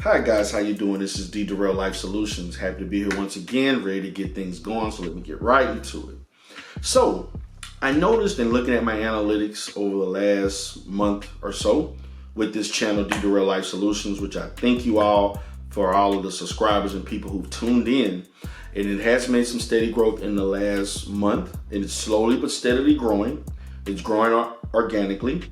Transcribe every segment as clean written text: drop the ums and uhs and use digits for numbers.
Hi guys, how you doing? This is D Darrell Life Solutions. Happy to be here once again, ready to get things going. So let me get right into it. So I noticed in looking at my analytics over the last month or so with this channel, D Darrell Life Solutions, which I thank you all for all of the subscribers and people who've tuned in. And it has made some steady growth in the last month, and it's slowly but steadily growing. It's growing organically.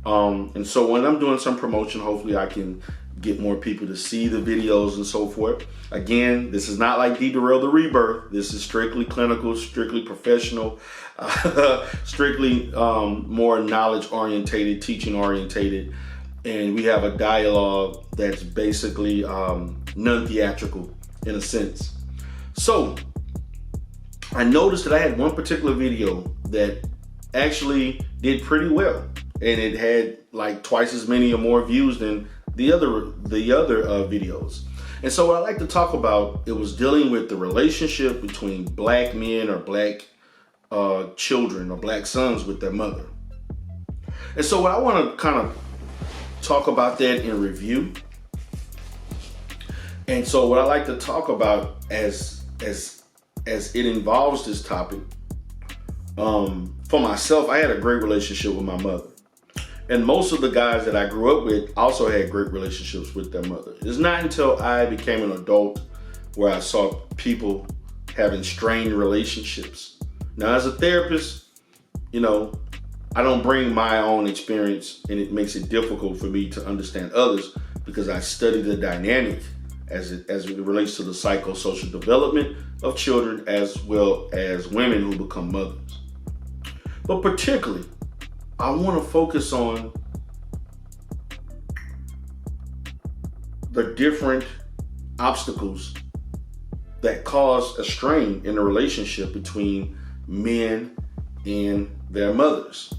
And so when I'm doing some promotion, hopefully I can get more people to see the videos and so forth. Again, this is not like D Darrell the Rebirth. This is strictly clinical, strictly professional, strictly more knowledge orientated, teaching orientated. And we have a dialogue that's basically non-theatrical in a sense. So I noticed that I had one particular video that actually did pretty well, and it had like twice as many or more views than the other videos. And so what I like to talk about, it was dealing with the relationship between black men or black children or black sons with their mother. And so what I want to kind of talk about that in review. And so what I like to talk about as it involves this topic, for myself, I had a great relationship with my mother. And most of the guys that I grew up with also had great relationships with their mother. It's not until I became an adult where I saw people having strained relationships. Now, as a therapist, you know, I don't bring my own experience, and it makes it difficult for me to understand others because I study the dynamic as it relates to the psychosocial development of children as well as women who become mothers. But particularly, I want to focus on the different obstacles that cause a strain in the relationship between men and their mothers.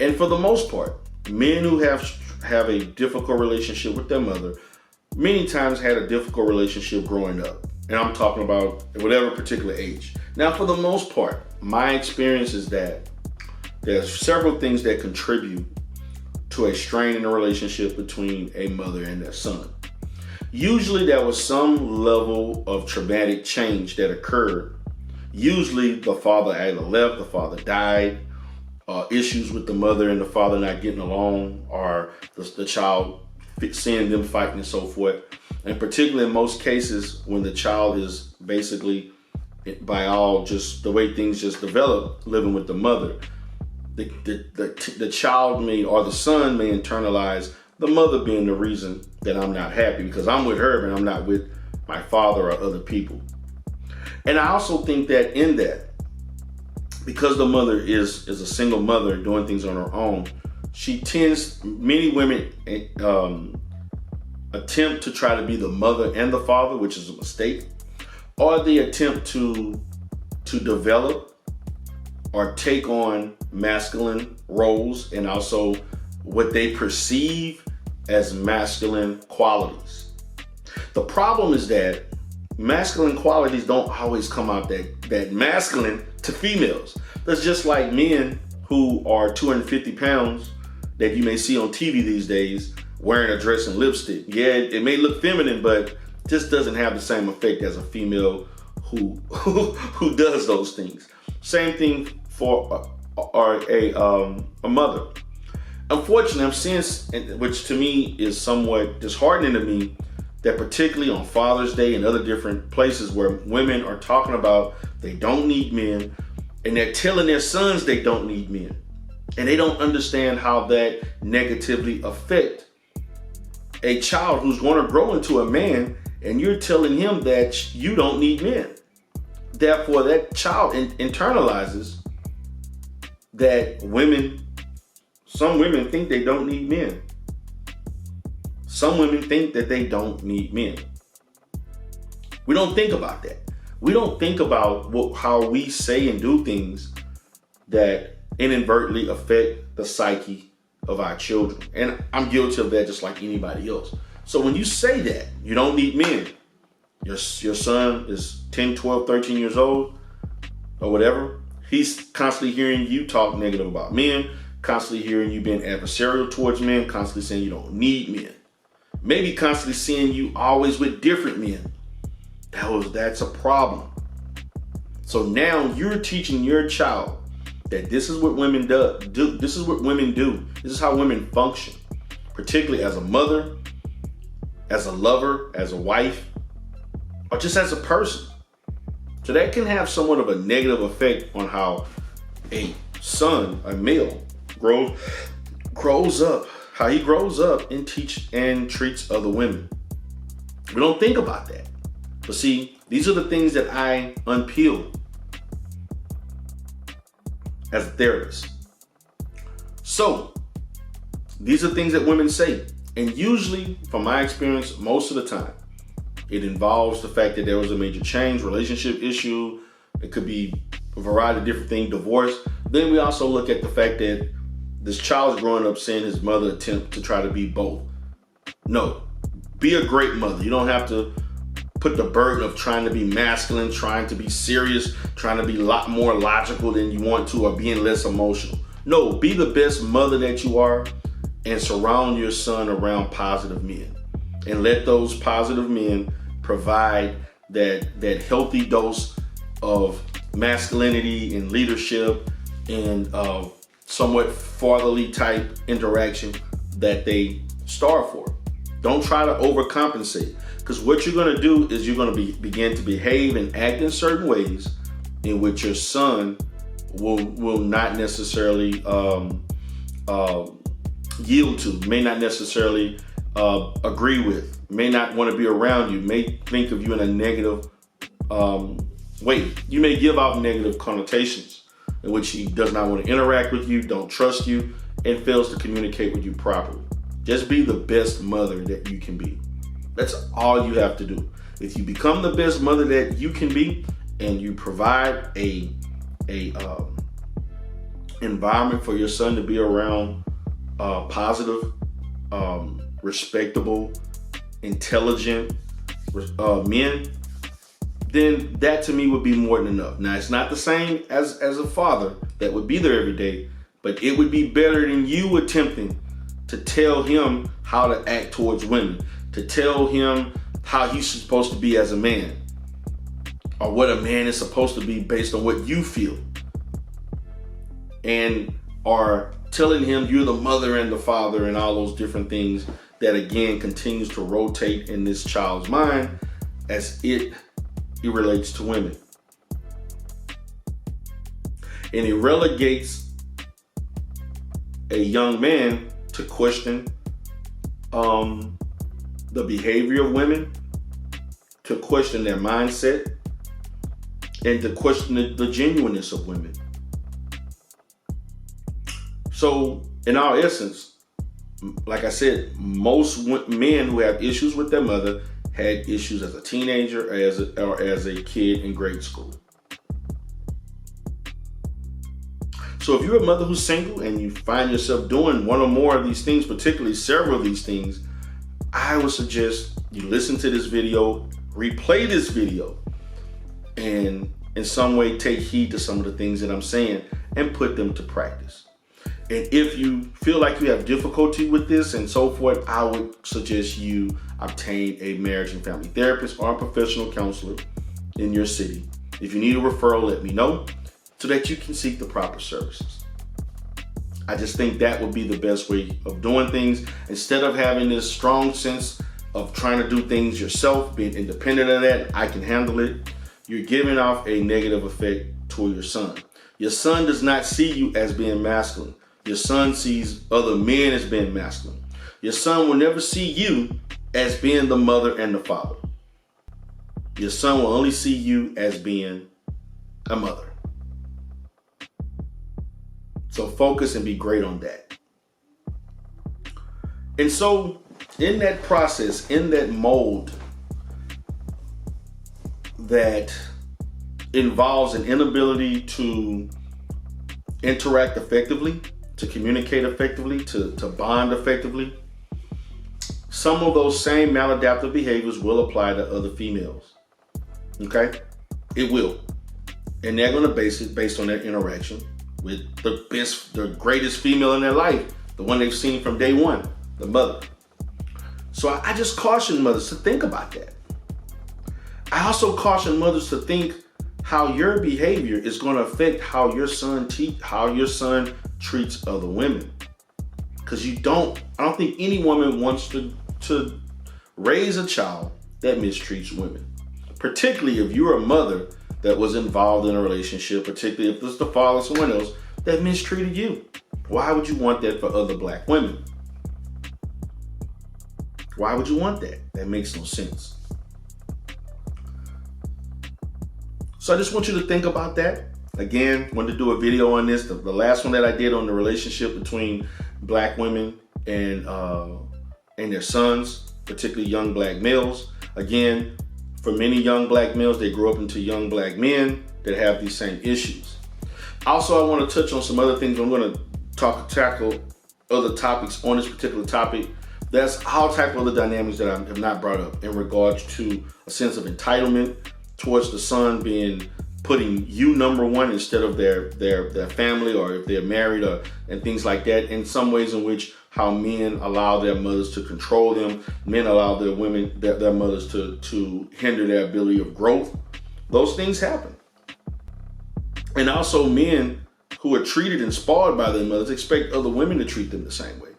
And for the most part, men who have a difficult relationship with their mother many times had a difficult relationship growing up. And I'm talking about whatever particular age. Now, for the most part, my experience is that there's several things that contribute to a strain in a relationship between a mother and their son. Usually there was some level of traumatic change that occurred. Usually the father either left, the father died, issues with the mother and the father not getting along, or the child seeing them fighting and so forth. And particularly in most cases when the child is basically, by all just the way things just develop, living with the mother, the child may, or the son may internalize the mother being the reason that I'm not happy because I'm with her, but I'm not with my father or other people. And I also think that in that, because the mother is a single mother doing things on her own, many women attempt to try to be the mother and the father, which is a mistake, or they attempt to develop or take on masculine roles and also what they perceive as masculine qualities. The problem is that masculine qualities don't always come out that masculine to females. That's just like men who are 250 pounds that you may see on TV these days wearing a dress and lipstick. Yeah, it may look feminine, but just doesn't have the same effect as a female who does those things. Same thing for a mother. Unfortunately, I'm seeing, which to me is somewhat disheartening to me, that particularly on Father's Day and other different places where women are talking about they don't need men, and they're telling their sons they don't need men. And they don't understand how that negatively affect a child who's going to grow into a man, and you're telling him that you don't need men. Therefore, that child internalizes that some women think they don't need men. Some women think that they don't need men. We don't think about that. We don't think about how we say and do things that inadvertently affect the psyche of our children. And I'm guilty of that just like anybody else. So when you say that you don't need men, your son is 10, 12, 13 years old or whatever, he's constantly hearing you talk negative about men, constantly hearing you being adversarial towards men, constantly saying you don't need men. maybe constantly seeing you always with different men. That's a problem. So now you're teaching your child that this is what women do. This is what women do. This is how women function, particularly as a mother, as a lover, as a wife, or just as a person. So that can have somewhat of a negative effect on how a son, a male, grows up, how he grows up and treats other women. We don't think about that. But see, these are the things that I unpeel as a therapist. So these are things that women say. And usually, from my experience, most of the time, it involves the fact that there was a major change, relationship issue. It could be a variety of different things, divorce. Then we also look at the fact that this child's growing up seeing his mother attempt to try to be both. No, be a great mother. You don't have to put the burden of trying to be masculine, trying to be serious, trying to be a lot more logical than you want to, or being less emotional. No, be the best mother that you are and surround your son around positive men. And let those positive men provide that healthy dose of masculinity and leadership and somewhat fatherly type interaction that they starve for. Don't try to overcompensate, because what you're going to do is you're going to begin to behave and act in certain ways in which your son will not necessarily yield to, may not necessarily agree with, may not want to be around you, may think of you in a negative way. You may give out negative connotations in which he does not want to interact with you, don't trust you, and fails to communicate with you properly. Just be the best mother that you can be. That's all you have to do. If you become the best mother that you can be, and you provide a environment for your son to be around positive, respectable, intelligent men, then that to me would be more than enough. Now, it's not the same as a father that would be there every day, but it would be better than you attempting to tell him how to act towards women, to tell him how he's supposed to be as a man, or what a man is supposed to be based on what you feel, and are telling him you're the mother and the father and all those different things that again continues to rotate in this child's mind as it relates to women. And it relegates a young man to question the behavior of women, to question their mindset, and to question the genuineness of women. So in our essence, like I said, most men who have issues with their mother had issues as a teenager or as a kid in grade school. So if you're a mother who's single and you find yourself doing one or more of these things, particularly several of these things, I would suggest you listen to this video, replay this video, and in some way take heed to some of the things that I'm saying and put them to practice. And if you feel like you have difficulty with this and so forth, I would suggest you obtain a marriage and family therapist or a professional counselor in your city. If you need a referral, let me know so that you can seek the proper services. I just think that would be the best way of doing things. Instead of having this strong sense of trying to do things yourself, being independent of that, I can handle it, you're giving off a negative effect toward your son. Your son does not see you as being masculine. Your son sees other men as being masculine. Your son will never see you as being the mother and the father. Your son will only see you as being a mother. So focus and be great on that. And so in that process, in that mold that involves an inability to interact effectively, to communicate effectively, to bond effectively, some of those same maladaptive behaviors will apply to other females. Okay? It will. And they're going to base it based on their interaction with the greatest female in their life, the one they've seen from day one, the mother. So I just caution mothers to think about that. I also caution mothers to think how your behavior is going to affect how your son treats other women. Because I don't think any woman wants to raise a child that mistreats women. Particularly if you're a mother that was involved in a relationship, particularly if it's the father or someone else that mistreated you. Why would you want that for other black women? Why would you want that? That makes no sense. So I just want you to think about that. Again, wanted to do a video on this. The last one that I did on the relationship between black women and their sons, particularly young black males. Again, for many young black males, they grow up into young black men that have these same issues. Also, I want to touch on some other things. I'm going to tackle other topics on this particular topic. That's all type of other dynamics that I have not brought up in regards to a sense of entitlement towards the son putting you number one instead of their family, or if they're married, and things like that. In some ways in which how men allow their mothers to control them, men allow their mothers to hinder their ability of growth. Those things happen. And also men who are treated and spoiled by their mothers expect other women to treat them the same way.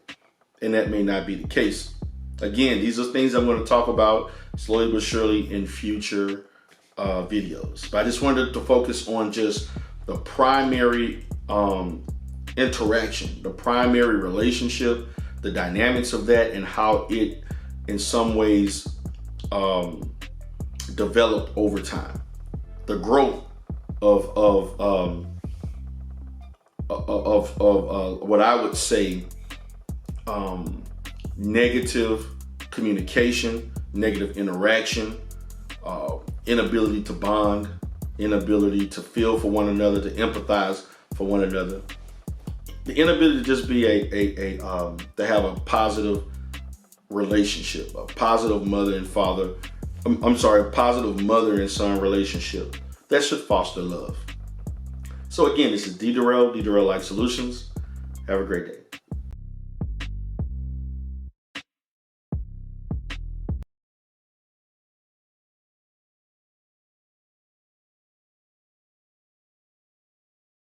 And that may not be the case. Again, these are things I'm going to talk about slowly but surely in future videos. But I just wanted to focus on just the primary interaction, the primary relationship, the dynamics of that, and how it in some ways developed over time. The growth of what I would say negative communication, negative interaction, inability to bond, inability to feel for one another, to empathize for one another, the inability to just be to have a positive relationship, a positive mother and father. A positive mother and son relationship that should foster love. So again, this is D. Durrell Life Solutions. Have a great day.